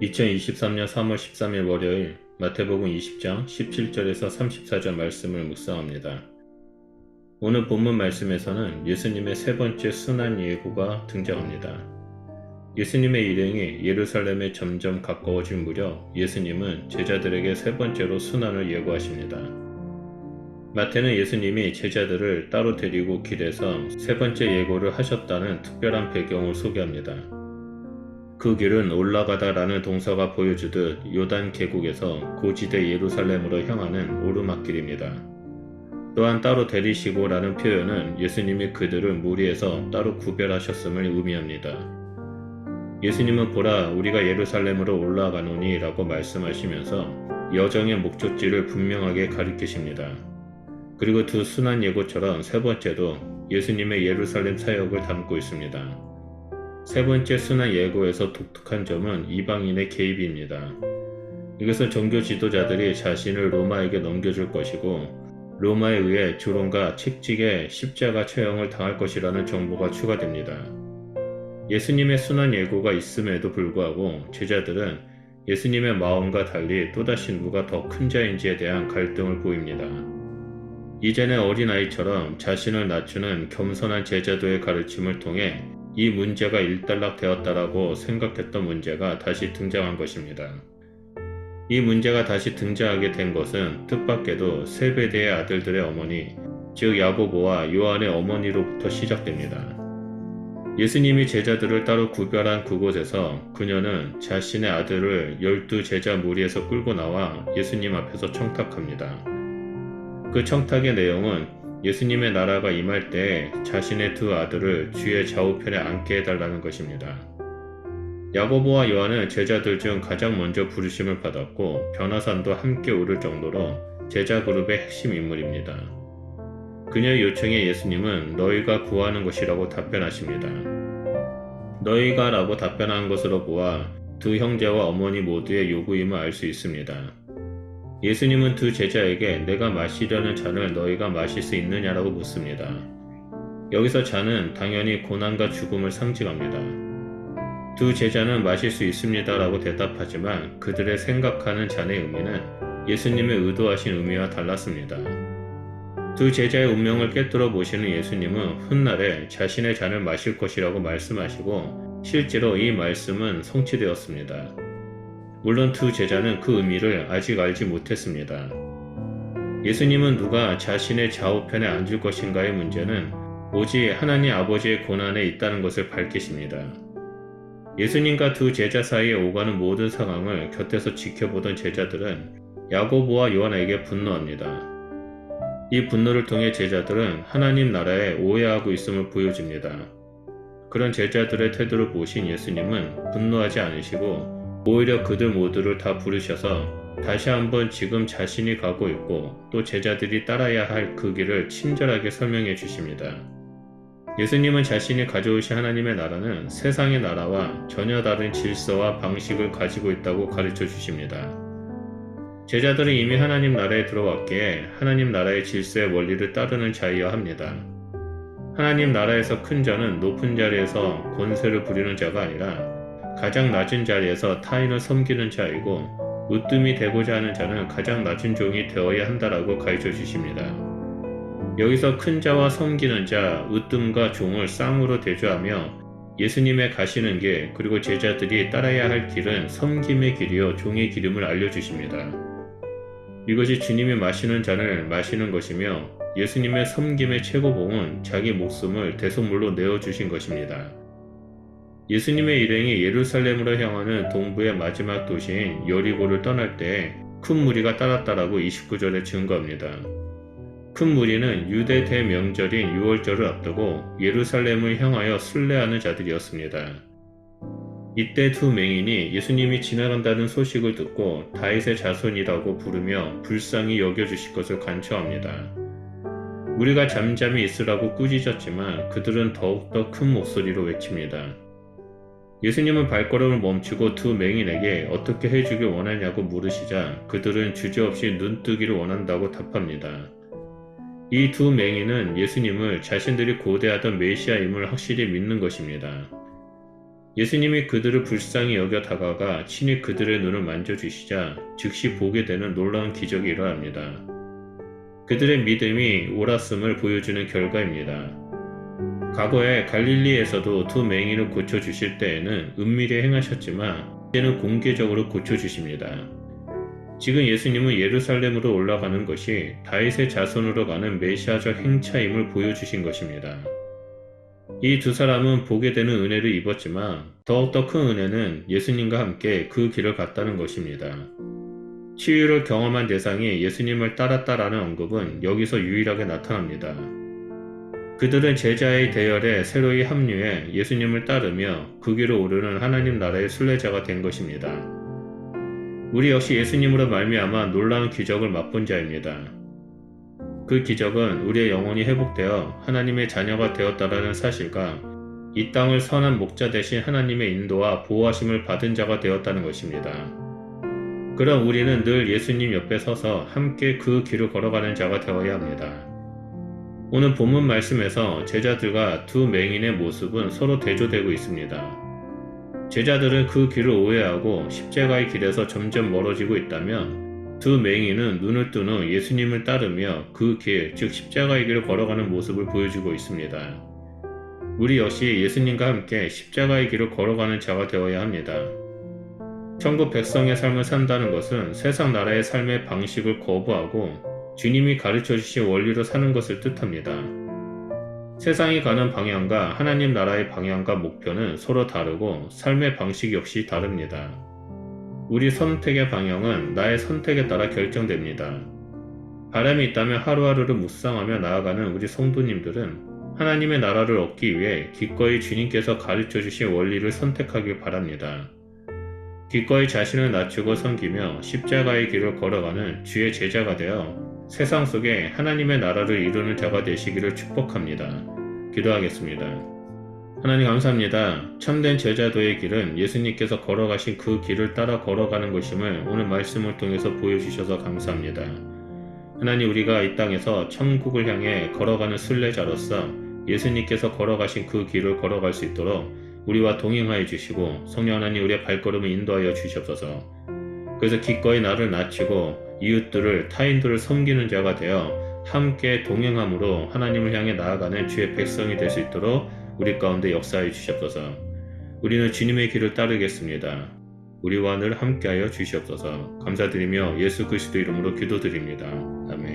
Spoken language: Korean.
2023년 3월 13일 월요일 마태복음 20장 17절에서 34절 말씀을 묵상합니다. 오늘 본문 말씀에서는 예수님의 세 번째 순환 예고가 등장합니다. 예수님의 일행이 예루살렘에 점점 가까워질 무렵 예수님은 제자들에게 세 번째로 순환을 예고하십니다. 마태는 예수님이 제자들을 따로 데리고 길에서 세 번째 예고를 하셨다는 특별한 배경을 소개합니다. 그 길은 올라가다 라는 동사가 보여주듯 요단 계곡에서 고지대 예루살렘으로 향하는 오르막길입니다. 또한 따로 데리시고 라는 표현은 예수님이 그들을 무리에서 따로 구별하셨음을 의미합니다. 예수님은 보라 우리가 예루살렘으로 올라가노니 라고 말씀하시면서 여정의 목적지를 분명하게 가리키십니다. 그리고 두 순환 예고처럼 세 번째도 예수님의 예루살렘 사역을 담고 있습니다. 세 번째 순환 예고에서 독특한 점은 이방인의 개입입니다. 이것은 종교 지도자들이 자신을 로마에게 넘겨줄 것이고 로마에 의해 조롱과 채찍에 십자가 처형을 당할 것이라는 정보가 추가됩니다. 예수님의 순환 예고가 있음에도 불구하고 제자들은 예수님의 마음과 달리 또다시 누가 더 큰 자인지에 대한 갈등을 보입니다. 이전의 어린아이처럼 자신을 낮추는 겸손한 제자도의 가르침을 통해 이 문제가 일단락되었다라고 생각했던 문제가 다시 등장한 것입니다. 이 문제가 다시 등장하게 된 것은 뜻밖에도 세베대의 아들들의 어머니, 즉 야고보와 요한의 어머니로부터 시작됩니다. 예수님이 제자들을 따로 구별한 그곳에서 그녀는 자신의 아들을 12 제자 무리에서 끌고 나와 예수님 앞에서 청탁합니다. 그 청탁의 내용은 예수님의 나라가 임할 때 자신의 두 아들을 주의 좌우편에 앉게 해달라는 것입니다. 야고보와 요한은 제자들 중 가장 먼저 부르심을 받았고 변화산도 함께 오를 정도로 제자 그룹의 핵심 인물입니다. 그녀의 요청에 예수님은 너희가 구하는 것이라고 답변하십니다. 너희가 라고 답변한 것으로 보아 두 형제와 어머니 모두의 요구임을 알 수 있습니다. 예수님은 두 제자에게 내가 마시려는 잔을 너희가 마실 수 있느냐라고 묻습니다. 여기서 잔은 당연히 고난과 죽음을 상징합니다. 두 제자는 마실 수 있습니다 라고 대답하지만 그들의 생각하는 잔의 의미는 예수님의 의도하신 의미와 달랐습니다. 두 제자의 운명을 꿰뚫어 보시는 예수님은 훗날에 자신의 잔을 마실 것이라고 말씀하시고 실제로 이 말씀은 성취되었습니다. 물론 두 제자는 그 의미를 아직 알지 못했습니다. 예수님은 누가 자신의 좌우편에 앉을 것인가의 문제는 오직 하나님 아버지의 권한에 있다는 것을 밝히십니다. 예수님과 두 제자 사이에 오가는 모든 상황을 곁에서 지켜보던 제자들은 야고보와 요한에게 분노합니다. 이 분노를 통해 제자들은 하나님 나라에 오해하고 있음을 보여줍니다. 그런 제자들의 태도를 보신 예수님은 분노하지 않으시고 오히려 그들 모두를 다 부르셔서 다시 한번 지금 자신이 가고 있고 또 제자들이 따라야 할 그 길을 친절하게 설명해 주십니다. 예수님은 자신이 가져오신 하나님의 나라는 세상의 나라와 전혀 다른 질서와 방식을 가지고 있다고 가르쳐 주십니다. 제자들은 이미 하나님 나라에 들어왔기에 하나님 나라의 질서의 원리를 따르는 자이어야 합니다. 하나님 나라에서 큰 자는 높은 자리에서 권세를 부리는 자가 아니라 가장 낮은 자리에서 타인을 섬기는 자이고 으뜸이 되고자 하는 자는 가장 낮은 종이 되어야 한다라고 가르쳐 주십니다. 여기서 큰 자와 섬기는 자, 으뜸과 종을 쌍으로 대조하며 예수님의 가시는 길 그리고 제자들이 따라야 할 길은 섬김의 길이요 종의 길임을 알려주십니다. 이것이 주님이 마시는 잔을 마시는 것이며 예수님의 섬김의 최고봉은 자기 목숨을 대속물로 내어주신 것입니다. 예수님의 일행이 예루살렘으로 향하는 동부의 마지막 도시인 여리고를 떠날 때 큰 무리가 따랐다라고 29절에 증거합니다. 큰 무리는 유대 대명절인 유월절을 앞두고 예루살렘을 향하여 순례하는 자들이었습니다. 이때 두 맹인이 예수님이 지나간다는 소식을 듣고 다윗의 자손이라고 부르며 불쌍히 여겨주실 것을 간청합니다. 우리가 잠잠히 있으라고 꾸짖었지만 그들은 더욱더 큰 목소리로 외칩니다. 예수님은 발걸음을 멈추고 두 맹인에게 어떻게 해주길 원하냐고 물으시자 그들은 주저없이 눈뜨기를 원한다고 답합니다. 이 두 맹인은 예수님을 자신들이 고대하던 메시아임을 확실히 믿는 것입니다. 예수님이 그들을 불쌍히 여겨 다가가 친히 그들의 눈을 만져주시자 즉시 보게 되는 놀라운 기적이 일어납니다. 그들의 믿음이 옳았음을 보여주는 결과입니다. 과거에 갈릴리에서도 두 맹인을 고쳐주실 때에는 은밀히 행하셨지만 이제는 공개적으로 고쳐주십니다. 지금 예수님은 예루살렘으로 올라가는 것이 다윗의 자손으로 가는 메시아적 행차임을 보여주신 것입니다. 이 두 사람은 보게 되는 은혜를 입었지만 더욱더 큰 은혜는 예수님과 함께 그 길을 갔다는 것입니다. 치유를 경험한 대상이 예수님을 따랐다라는 언급은 여기서 유일하게 나타납니다. 그들은 제자의 대열에 새로이 합류해 예수님을 따르며 그 길을 오르는 하나님 나라의 순례자가 된 것입니다. 우리 역시 예수님으로 말미암아 놀라운 기적을 맛본 자입니다. 그 기적은 우리의 영혼이 회복되어 하나님의 자녀가 되었다라는 사실과 이 땅을 선한 목자 되신 하나님의 인도와 보호하심을 받은 자가 되었다는 것입니다. 그럼 우리는 늘 예수님 옆에 서서 함께 그 길을 걸어가는 자가 되어야 합니다. 오늘 본문 말씀에서 제자들과 두 맹인의 모습은 서로 대조되고 있습니다. 제자들은 그 길을 오해하고 십자가의 길에서 점점 멀어지고 있다면 두 맹인은 눈을 뜬 후 예수님을 따르며 그 길, 즉 십자가의 길을 걸어가는 모습을 보여주고 있습니다. 우리 역시 예수님과 함께 십자가의 길을 걸어가는 자가 되어야 합니다. 천국 백성의 삶을 산다는 것은 세상 나라의 삶의 방식을 거부하고 주님이 가르쳐 주신 원리로 사는 것을 뜻합니다. 세상이 가는 방향과 하나님 나라의 방향과 목표는 서로 다르고 삶의 방식 역시 다릅니다. 우리 선택의 방향은 나의 선택에 따라 결정됩니다. 바람이 있다면 하루하루를 묵상하며 나아가는 우리 성도님들은 하나님의 나라를 얻기 위해 기꺼이 주님께서 가르쳐 주신 원리를 선택하길 바랍니다. 기꺼이 자신을 낮추고 섬기며 십자가의 길을 걸어가는 주의 제자가 되어 세상 속에 하나님의 나라를 이루는 자가 되시기를 축복합니다. 기도하겠습니다. 하나님 감사합니다. 참된 제자도의 길은 예수님께서 걸어가신 그 길을 따라 걸어가는 것임을 오늘 말씀을 통해서 보여주셔서 감사합니다. 하나님, 우리가 이 땅에서 천국을 향해 걸어가는 순례자로서 예수님께서 걸어가신 그 길을 걸어갈 수 있도록 우리와 동행하여 주시고 성령 하나님, 우리의 발걸음을 인도하여 주시옵소서. 그래서 기꺼이 나를 낮추고 이웃들을, 타인들을 섬기는 자가 되어 함께 동행함으로 하나님을 향해 나아가는 주의 백성이 될 수 있도록 우리 가운데 역사해 주시옵소서. 우리는 주님의 길을 따르겠습니다. 우리와 늘 함께하여 주시옵소서. 감사드리며 예수 그리스도 이름으로 기도드립니다. 아멘.